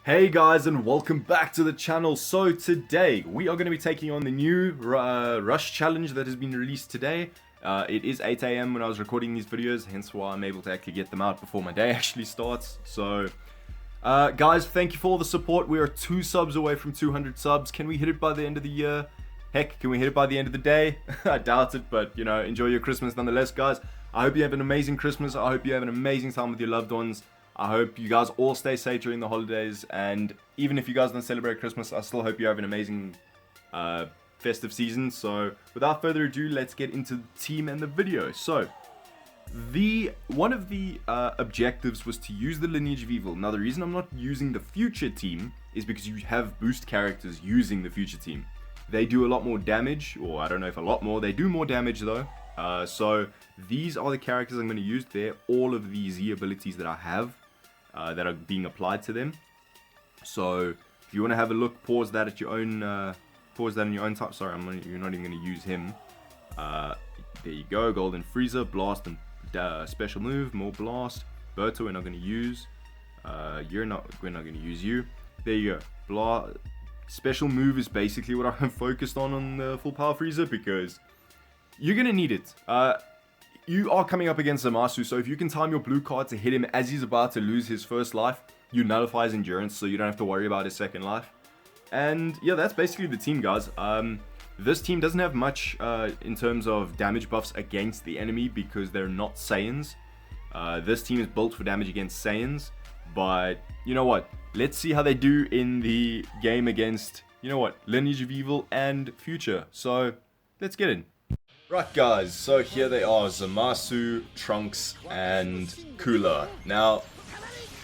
Hey guys, and welcome back to the channel. So today we are going to be taking on the new rush challenge that has been released today. It is 8 AM when I was recording these videos, hence why I'm able to actually get them out before my day actually starts. So guys, thank you for all the support. We are 2 subs away from 200 subs. Can we hit it by the end of the year? Heck, can we hit it by the end of the day? I doubt it, but you know, enjoy your Christmas nonetheless, guys. I hope you have an amazing Christmas. I hope you have an amazing time with your loved ones. I hope you guys all stay safe during the holidays, and even if you guys don't celebrate Christmas, I still hope you have an amazing festive season. So without further ado, let's get into the team and the video. So one of the objectives was to use the lineage of evil. Now the reason I'm not using the future team is because you have boost characters using the future team. They do a lot more damage, or I don't know if a lot more, they do more damage though. So these are the characters I'm going to use. They're all of the Z abilities that I have that are being applied to them. So if you want to have a look, pause that at your own in your own time. Sorry, you're not even going to use him. There you go. Golden Freezer, blast, and special move, more blast. Berto we're not going to use. We're not going to use you. There you go. Blast. Special move is basically what I'm focused on the full power Freezer, because you're going to need it. You are coming up against Zamasu, so if you can time your blue card to hit him as he's about to lose his first life, you nullify his endurance, so you don't have to worry about his second life. And yeah, that's basically the team, guys. This team doesn't have much in terms of damage buffs against the enemy because they're not Saiyans. This team is built for damage against Saiyans, but you know what? Let's see how they do in the game against, you know what, Lineage of Evil and Future. So let's get in. Right guys, so here they are, Zamasu, Trunks, and Cooler. Now,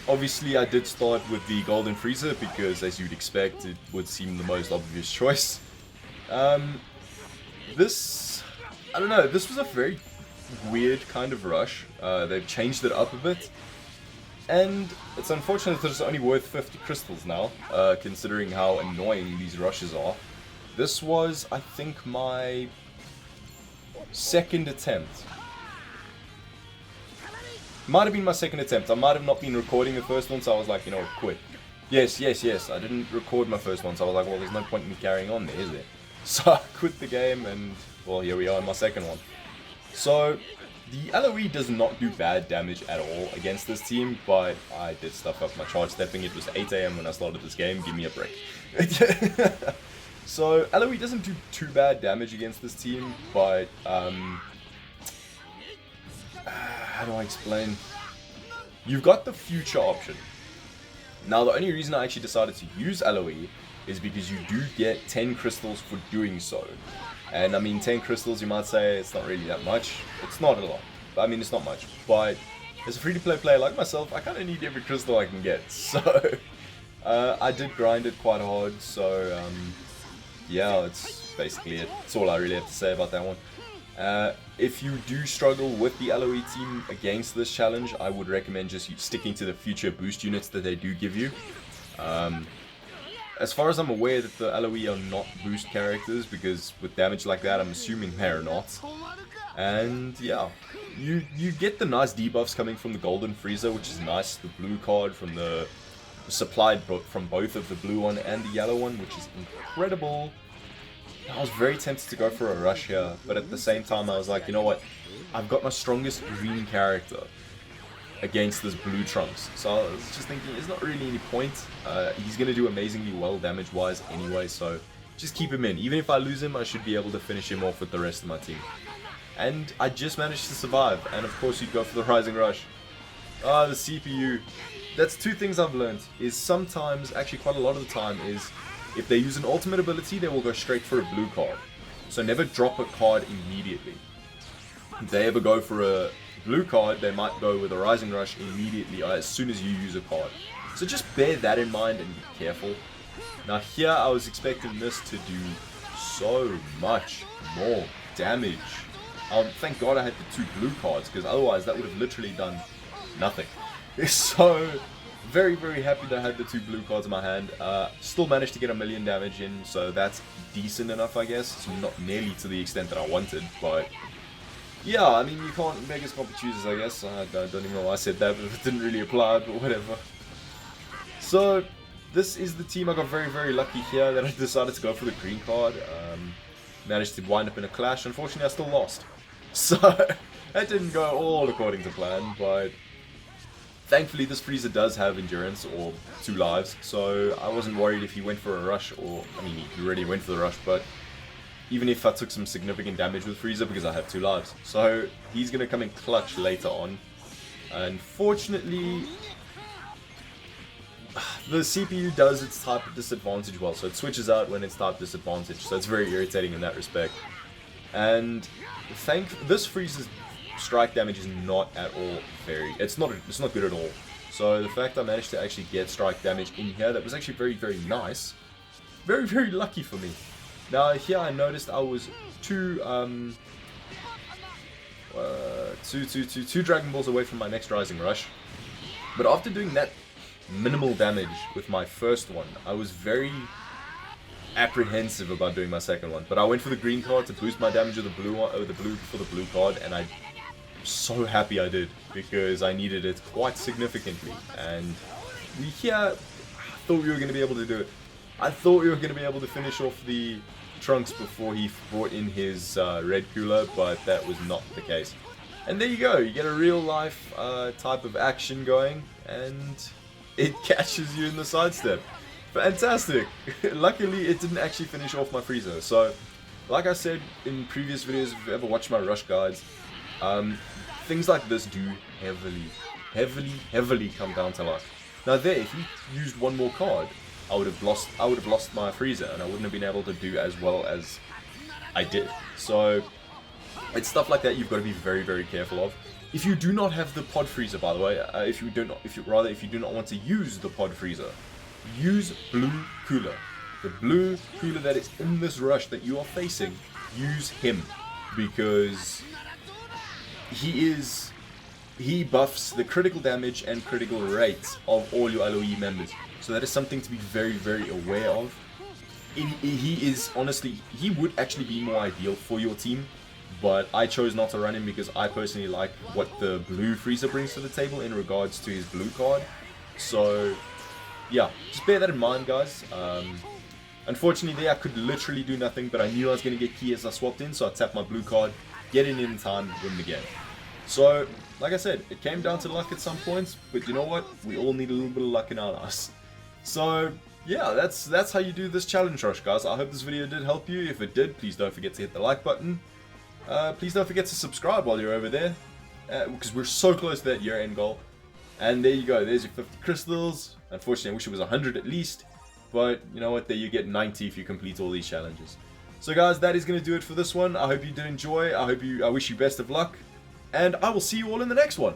obviously I did start with the Golden Freezer because, as you'd expect, it would seem the most obvious choice. I don't know, this was a very weird kind of rush. They've changed it up a bit. And it's unfortunate that it's only worth 50 crystals now, considering how annoying these rushes are. This was, I think, my second attempt. Might have been my second attempt. I might have not been recording the first one, so I was like, you know, quit. Yes. I didn't record my first one, so I was like, well, there's no point in me carrying on there, is there? So I quit the game, and, well, here we are in my second one. So the LOE does not do bad damage at all against this team, but I did stuff up my charge stepping. It was 8 AM when I started this game. Give me a break. So LOE doesn't do too bad damage against this team, but how do I explain? You've got the future option. Now the only reason I actually decided to use LOE is because you do get 10 crystals for doing so. And I mean, 10 crystals, you might say it's not really that much. It's not a lot. I mean, it's not much. But as a free-to-play player like myself, I kind of need every crystal I can get. So I did grind it quite hard. So yeah, it's basically it. That's all I really have to say about that one. If you do struggle with the LOE team against this challenge, I would recommend just sticking to the future boost units that they do give you. As far as I'm aware, that the LOE are not boost characters, because with damage like that, I'm assuming they're not. And yeah, you get the nice debuffs coming from the Golden Freezer, which is nice. The blue card from the supplied from both of the blue one and the yellow one, which is incredible. I was very tempted to go for a rush here, but at the same time I was like, you know what, I've got my strongest green character against this blue Trunks, so I was just thinking there's not really any point. He's going to do amazingly well damage wise anyway, so just keep him in. Even if I lose him, I should be able to finish him off with the rest of my team. And I just managed to survive, and of course you'd go for the Rising Rush. The CPU. That's 2 things I've learned, is sometimes, actually quite a lot of the time, is if they use an ultimate ability, they will go straight for a blue card. So never drop a card immediately. If they ever go for a blue card, they might go with a Rising Rush immediately as soon as you use a card. So just bear that in mind and be careful. Now here I was expecting this to do so much more damage. Thank God I had the 2 blue cards, because otherwise that would have literally done nothing. So very, very happy that I had the 2 blue cards in my hand. Still managed to get 1 million damage in, so that's decent enough, I guess. It's not nearly to the extent that I wanted, but yeah, I mean, you can't beggars can't be choosers, I guess. I don't even know why I said that, but it didn't really apply, but whatever. So this is the team. I got very, very lucky here that I decided to go for the green card. Managed to wind up in a clash. Unfortunately, I still lost. So, that didn't go all according to plan, but thankfully this Frieza does have endurance, or 2 lives, so I wasn't worried if he went for a rush, or, I mean, he already went for the rush, but even if I took some significant damage with Frieza, because I have 2 lives. So, he's going to come in clutch later on. Unfortunately, the CPU does its type disadvantage well, so it switches out when it's type disadvantage, so it's very irritating in that respect. And this Frieza's strike damage is not at all it's not good at all. So the fact I managed to actually get strike damage in here, that was actually very, very nice. Very, very lucky for me. Now here I noticed I was two Dragon Balls away from my next Rising Rush. But after doing that minimal damage with my first one, I was very apprehensive about doing my second one. But I went for the green card to boost my damage with the blue one, for the blue card, and I'm so happy I did, because I needed it quite significantly. And here, I thought we were going to be able to do it. I thought we were going to be able to finish off the Trunks before he brought in his red cooler, but that was not the case. And there you go, you get a real life type of action going, and it catches you in the sidestep. Fantastic! Luckily, it didn't actually finish off my Frieza. So, like I said in previous videos, if you ever watched my rush guides, things like this do heavily come down to luck. Now there, if you used one more card, I would have lost my Frieza, and I wouldn't have been able to do as well as I did. So it's stuff like that you've got to be very, very careful of. If you do not have the Pod Frieza, by the way, if you do not want to use the Pod Frieza, use Blue Cooler. The Blue Cooler that is in this rush that you are facing, use him, because he buffs the critical damage and critical rates of all your LOE members. So that is something to be very, very aware of. He is, honestly, he would actually be more ideal for your team, but I chose not to run him because I personally like what the blue Frieza brings to the table in regards to his blue card. So, yeah, just bear that in mind, guys. Unfortunately, there I could literally do nothing, but I knew I was going to get key as I swapped in, so I tapped my blue card, get in time, win the game. So, like I said, it came down to luck at some points, but you know what? We all need a little bit of luck in our lives. So, yeah, that's how you do this challenge rush, guys. I hope this video did help you. If it did, please don't forget to hit the like button. Please don't forget to subscribe while you're over there, because we're so close to that year-end goal. And there you go, there's your 50 crystals. Unfortunately, I wish it was 100 at least, but you know what, there you get 90 if you complete all these challenges. So guys, that is going to do it for this one. I hope you did enjoy. I wish you best of luck, and I will see you all in the next one.